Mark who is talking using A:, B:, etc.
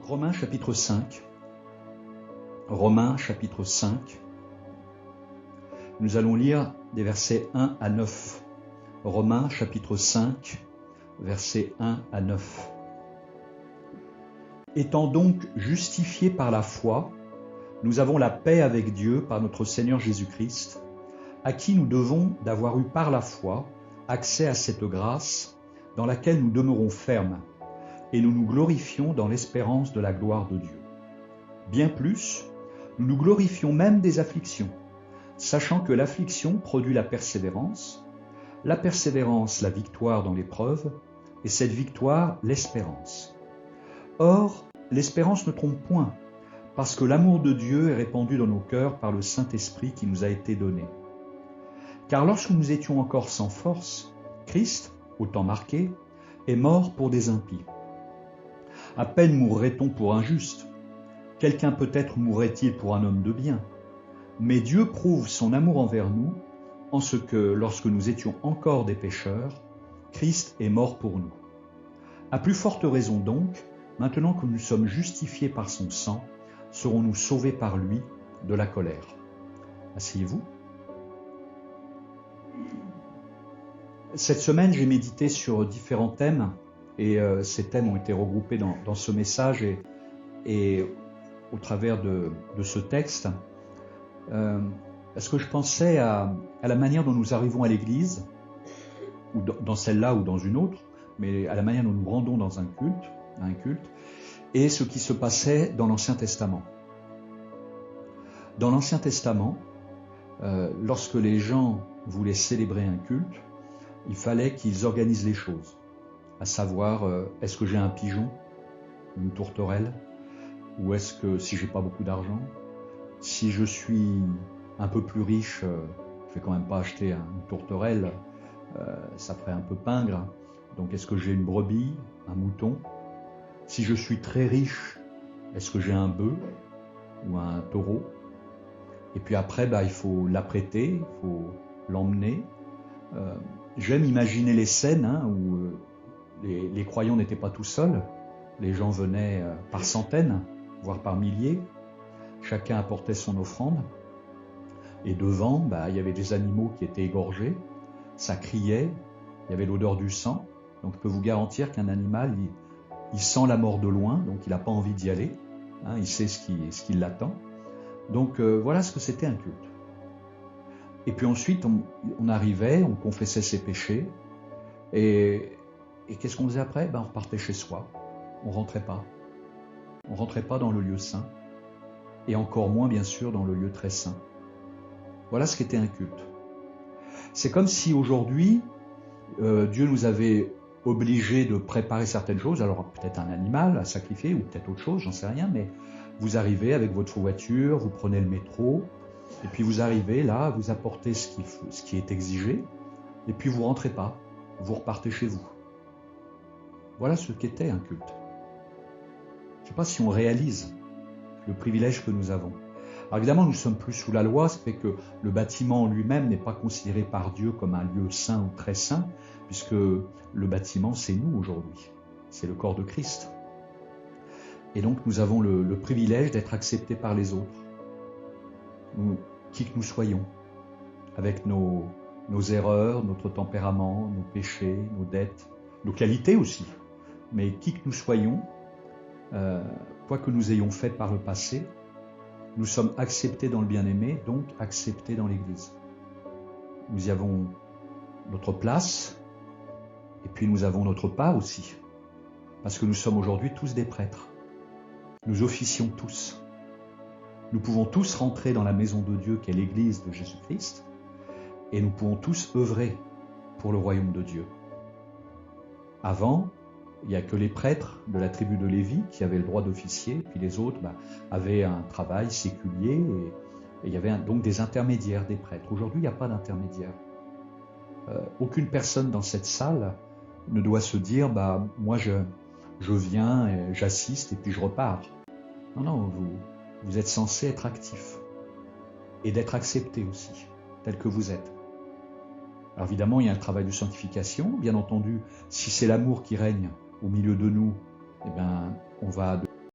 A: Romains chapitre 5. Romains chapitre 5. Nous allons lire des versets 1 à 9. Romains chapitre 5, versets 1 à 9. Étant donc justifiés par la foi, nous avons la paix avec Dieu par notre Seigneur Jésus-Christ, à qui nous devons d'avoir eu par la foi accès à cette grâce dans laquelle nous demeurons fermes, et nous nous glorifions dans l'espérance de la gloire de Dieu. Bien plus, nous nous glorifions même des afflictions, sachant que l'affliction produit la persévérance la victoire dans l'épreuve, et cette victoire, l'espérance. Or, l'espérance ne trompe point, parce que l'amour de Dieu est répandu dans nos cœurs par le Saint-Esprit qui nous a été donné. Car lorsque nous étions encore sans force, Christ, au temps marqué, est mort pour des impies. À peine mourrait-on pour un juste. Quelqu'un peut-être mourrait-il pour un homme de bien. Mais Dieu prouve son amour envers nous, en ce que, lorsque nous étions encore des pécheurs, Christ est mort pour nous. À plus forte raison donc, maintenant que nous sommes justifiés par son sang, serons-nous sauvés par lui de la colère. Asseyez-vous. Cette semaine, j'ai médité sur différents thèmes, et ces thèmes ont été regroupés dans ce message et au travers de ce texte. Parce que je pensais à la manière dont nous arrivons à l'église, ou dans celle-là ou dans une autre, mais à la manière dont nous rendons dans un culte, et ce qui se passait dans l'Ancien Testament. Dans l'Ancien Testament, lorsque les gens voulaient célébrer un culte, il fallait qu'ils organisent les choses, à savoir, est-ce que j'ai un pigeon, une tourterelle, ou est-ce que si j'ai pas beaucoup d'argent, si je suis un peu plus riche, je vais quand même pas acheter une tourterelle, ça ferait un peu pingre. Donc est-ce que j'ai une brebis, un mouton? Si je suis très riche, est-ce que j'ai un bœuf ou un taureau? Et puis après, il faut l'apprêter, il faut l'emmener. J'aime imaginer les scènes où les croyants n'étaient pas tout seuls. Les gens venaient par centaines, voire par milliers. Chacun apportait son offrande. Et devant, il y avait des animaux qui étaient égorgés, ça criait, il y avait l'odeur du sang. Donc je peux vous garantir qu'un animal, il sent la mort de loin, donc il n'a pas envie d'y aller, il sait ce qui l'attend. Donc voilà ce que c'était un culte. Et puis ensuite, on arrivait, on confessait ses péchés, et qu'est-ce qu'on faisait après? On repartait chez soi, on rentrait pas. On rentrait pas dans le lieu saint, et encore moins bien sûr dans le lieu très saint. Voilà ce qu'était un culte. C'est comme si aujourd'hui, Dieu nous avait obligés de préparer certaines choses, alors peut-être un animal à sacrifier, ou peut-être autre chose, j'en sais rien, mais vous arrivez avec votre voiture, vous prenez le métro, et puis vous arrivez là, vous apportez ce qui est exigé, et puis vous rentrez pas, vous repartez chez vous. Voilà ce qu'était un culte. Je ne sais pas si on réalise le privilège que nous avons. Alors évidemment, nous ne sommes plus sous la loi, ce qui fait que le bâtiment en lui-même n'est pas considéré par Dieu comme un lieu saint ou très saint, puisque le bâtiment, c'est nous aujourd'hui. C'est le corps de Christ. Et donc, nous avons le privilège d'être acceptés par les autres, qui que nous soyons, avec nos erreurs, notre tempérament, nos péchés, nos dettes, nos qualités aussi. Mais qui que nous soyons, quoi que nous ayons fait par le passé, nous sommes acceptés dans le bien-aimé, donc acceptés dans l'Église. Nous y avons notre place, et puis nous avons notre part aussi, parce que nous sommes aujourd'hui tous des prêtres. Nous officions tous. Nous pouvons tous rentrer dans la maison de Dieu qu'est l'Église de Jésus-Christ, et nous pouvons tous œuvrer pour le royaume de Dieu. Avant, il n'y a que les prêtres de la tribu de Lévi qui avaient le droit d'officier, puis les autres avaient un travail séculier, et il y avait donc des intermédiaires, des prêtres. Aujourd'hui, il n'y a pas d'intermédiaire. Aucune personne dans cette salle ne doit se dire moi je viens, j'assiste et puis je repars. Non, vous êtes censé être actif et d'être accepté aussi, tel que vous êtes. Alors évidemment, il y a un travail de sanctification. Bien entendu, si c'est l'amour qui règne au milieu de nous, on va